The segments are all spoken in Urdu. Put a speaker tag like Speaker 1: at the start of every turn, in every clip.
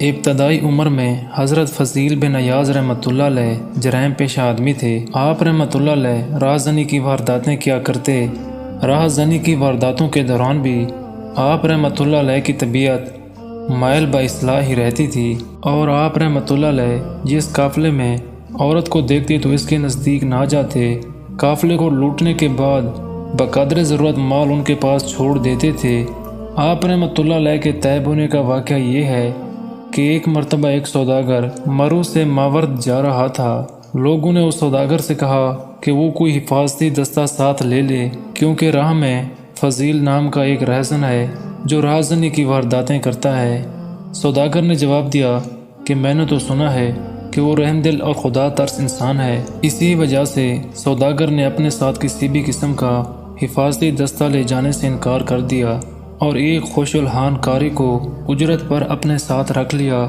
Speaker 1: ابتدائی عمر میں حضرت فضیل بن ایاز رحمۃ اللہ علیہ جرائم پیشہ آدمی تھے۔ آپ رحمۃ اللہ علیہ راہ زنی کی وارداتیں کیا کرتے۔ راہ زنی کی وارداتوں کے دوران بھی آپ رحمۃ اللہ علیہ کی طبیعت مائل با اصلاح ہی رہتی تھی، اور آپ رحمۃ اللہ علیہ جس قافلے میں عورت کو دیکھتے تو اس کے نزدیک نہ جاتے۔ قافلے کو لوٹنے کے بعد بقدر ضرورت مال ان کے پاس چھوڑ دیتے تھے۔ آپ رحمۃ اللہ علیہ کے طیب ہونے کا واقعہ یہ ہے کہ ایک مرتبہ ایک سوداگر مرو سے ماورد جا رہا تھا۔ لوگوں نے اس سوداگر سے کہا کہ وہ کوئی حفاظتی دستہ ساتھ لے لے، کیونکہ راہ میں فضیل نام کا ایک رہزن ہے جو راہزنی کی وارداتیں کرتا ہے۔ سوداگر نے جواب دیا کہ میں نے تو سنا ہے کہ وہ رحم دل اور خدا ترس انسان ہے۔ اسی وجہ سے سوداگر نے اپنے ساتھ کسی بھی قسم کا حفاظتی دستہ لے جانے سے انکار کر دیا اور ایک خوش الحان قاری کو اجرت پر اپنے ساتھ رکھ لیا۔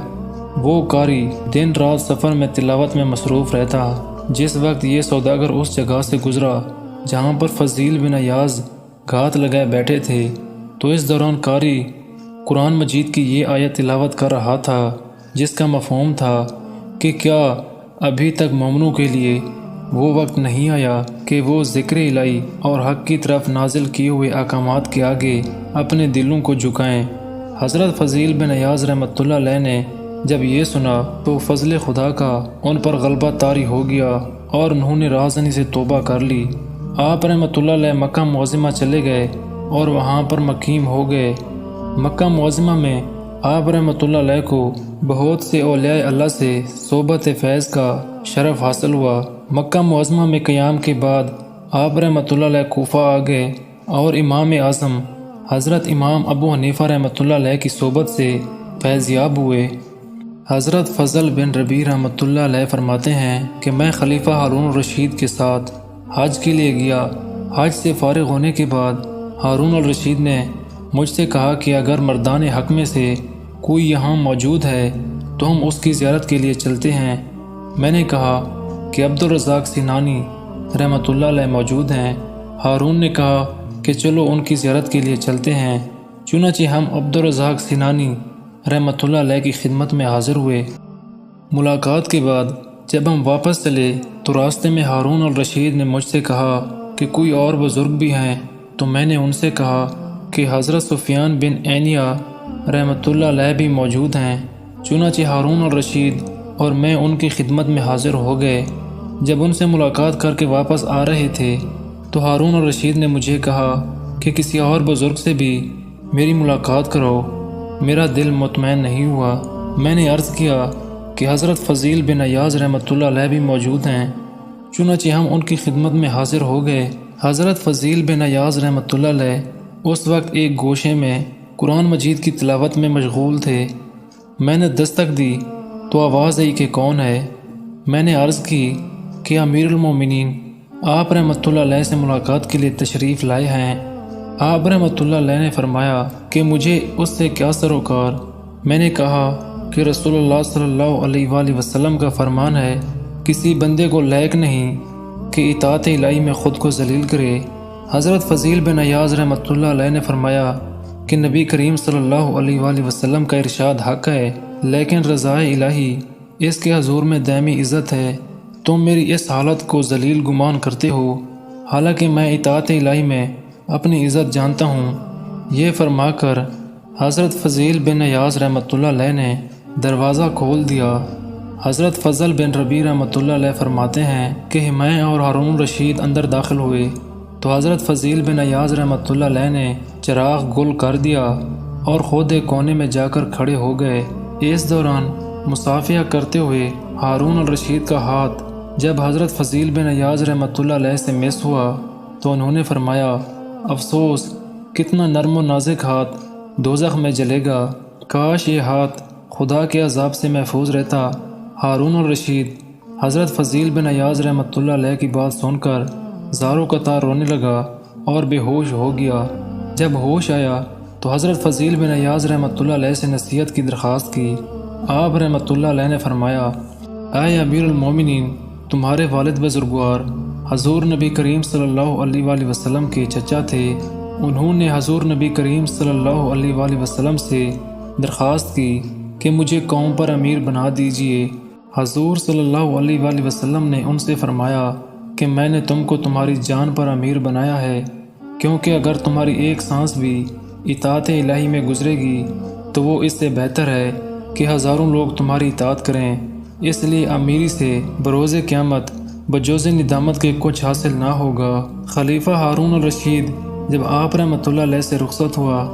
Speaker 1: وہ قاری دن رات سفر میں تلاوت میں مصروف رہتا۔ جس وقت یہ سوداگر اس جگہ سے گزرا جہاں پر فضیل بن ایاز گھات لگائے بیٹھے تھے، تو اس دوران قاری قرآن مجید کی یہ آیت تلاوت کر رہا تھا، جس کا مفہوم تھا کہ کیا ابھی تک مومنوں کے لیے وہ وقت نہیں آیا کہ وہ ذکر الہی اور حق کی طرف نازل کیے ہوئے احکامات کے آگے اپنے دلوں کو جھکائیں۔ حضرت فضیل بن ایاز رحمۃ اللہ علیہ نے جب یہ سنا تو فضل خدا کا ان پر غلبہ طاری ہو گیا اور انہوں نے راہزنی سے توبہ کر لی۔ آپ رحمۃ اللہ علیہ مکہ معظمہ چلے گئے اور وہاں پر مقیم ہو گئے۔ مکہ معظمہ میں آپ رحمۃ اللہ علیہ کو بہت سے اولیاء اللہ سے صحبت فیض کا شرف حاصل ہوا۔ مکہ معظمہ میں قیام کے بعد آپ رحمۃ اللہ علیہ کوفہ آ گئے اور امام اعظم حضرت امام ابو حنیفہ رحمۃ اللہ علیہ کی صحبت سے فیض یاب ہوئے۔ حضرت فضل بن ربیع رحمۃ اللہ علیہ فرماتے ہیں کہ میں خلیفہ ہارون الرشید کے ساتھ حج کے لیے گیا۔ حج سے فارغ ہونے کے بعد ہارون الرشید نے مجھ سے کہا کہ اگر مردان حق میں سے کوئی یہاں موجود ہے تو ہم اس کی زیارت کے لیے چلتے ہیں۔ میں نے کہا کہ عبدالرزاق سینانی رحمۃ اللہ علیہ موجود ہیں۔ ہارون نے کہا کہ چلو ان کی زیارت کے لیے چلتے ہیں۔ چنانچہ ہم عبدالرزاق سینانی رحمۃ اللہ علیہ کی خدمت میں حاضر ہوئے۔ ملاقات کے بعد جب ہم واپس چلے تو راستے میں ہارون الرشید نے مجھ سے کہا کہ کوئی اور بزرگ بھی ہیں، تو میں نے ان سے کہا کہ حضرت سفیان بن عینیہ رحمۃ اللہ علیہ بھی موجود ہیں۔ چنانچہ ہارون الرشید اور میں ان کی خدمت میں حاضر ہو گئے۔ جب ان سے ملاقات کر کے واپس آ رہے تھے تو ہارون الرشید نے مجھے کہا کہ کسی اور بزرگ سے بھی میری ملاقات کرو۔ میرا دل مطمئن نہیں ہوا۔ میں نے عرض کیا کہ حضرت فضیل بن ایاز رحمۃ اللہ علیہ بھی موجود ہیں۔ چنانچہ ہم ان کی خدمت میں حاضر ہو گئے۔ حضرت فضیل بن ایاز رحمۃ اللہ علیہ اس وقت ایک گوشے میں قرآن مجید کی تلاوت میں مشغول تھے۔ میں نے دستک دی تو آواز آئی کہ کون ہے؟ میں نے عرض کی کہ امیر المومنین آپ رحمۃ اللہ علیہ سے ملاقات کے لیے تشریف لائے ہیں۔ آپ رحمۃ اللہ علیہ نے فرمایا کہ مجھے اس سے کیا سروکار؟ میں نے کہا کہ رسول اللہ صلی اللہ علیہ وآلہ وسلم کا فرمان ہے، کسی بندے کو لائق نہیں کہ اطاعت الہی میں خود کو ذلیل کرے۔ حضرت فضیل بن ایاز رحمۃ اللہ علیہ نے فرمایا کہ نبی کریم صلی اللہ علیہ وآلہ وسلم کا ارشاد حق ہے، لیکن رضا الہی اس کے حضور میں دائمی عزت ہے۔ تم میری اس حالت کو ذلیل گمان کرتے ہو، حالانکہ میں اطاعت الہی میں اپنی عزت جانتا ہوں۔ یہ فرما کر حضرت فضیل بن ایاز رحمۃ اللہ علیہ نے دروازہ کھول دیا۔ حضرت فضل بن ربیع رحمۃ اللہ علیہ فرماتے ہیں کہ میں اور ہارون رشید اندر داخل ہوئے تو حضرت فضیل بن ایاز رحمۃ اللہ علیہ نے چراغ گل کر دیا اور خود ایک کونے میں جا کر کھڑے ہو گئے۔ اس دوران مصافحہ کرتے ہوئے ہارون الرشید کا ہاتھ جب حضرت فضیل بن ایاز رحمۃ اللہ علیہ سے مس ہوا تو انہوں نے فرمایا، افسوس، کتنا نرم و نازک ہاتھ دوزخ میں جلے گا، کاش یہ ہاتھ خدا کے عذاب سے محفوظ رہتا۔ ہارون الرشید حضرت فضیل بن ایاز رحمۃ اللہ علیہ کی بات سن کر زاروں قطار رونے لگا اور بے ہوش ہو گیا۔ جب ہوش آیا تو حضرت فضیل بن ایاز رحمۃ اللہ علیہ سے نصیحت کی درخواست کی۔ آپ رحمۃ اللہ علیہ نے فرمایا، اے امیر المومنین، تمہارے والد بزرگوار حضور نبی کریم صلی اللہ علیہ وآلہ وسلم کے چچا تھے۔ انہوں نے حضور نبی کریم صلی اللہ علیہ وآلہ وسلم سے درخواست کی کہ مجھے قوم پر امیر بنا دیجئے۔ حضور صلی اللہ علیہ وآلہ وسلم نے ان سے فرمایا کہ میں نے تم کو تمہاری جان پر امیر بنایا ہے، کیونکہ اگر تمہاری ایک سانس بھی اطاعت الہی میں گزرے گی تو وہ اس سے بہتر ہے کہ ہزاروں لوگ تمہاری اطاعت کریں۔ اس لیے امیری سے بروز قیامت بجوز ندامت کے کچھ حاصل نہ ہوگا۔ خلیفہ ہارون الرشید جب آپ رحمۃ اللہ علیہ سے رخصت ہوا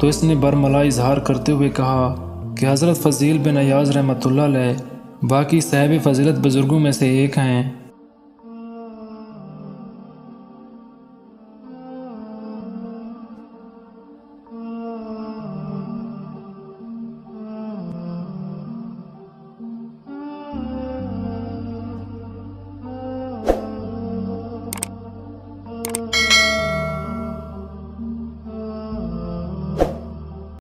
Speaker 1: تو اس نے برملا اظہار کرتے ہوئے کہا کہ حضرت فضیل بن ایاز رحمۃ اللہ علیہ باقی صاحب فضیلت بزرگوں میں سے ایک ہیں۔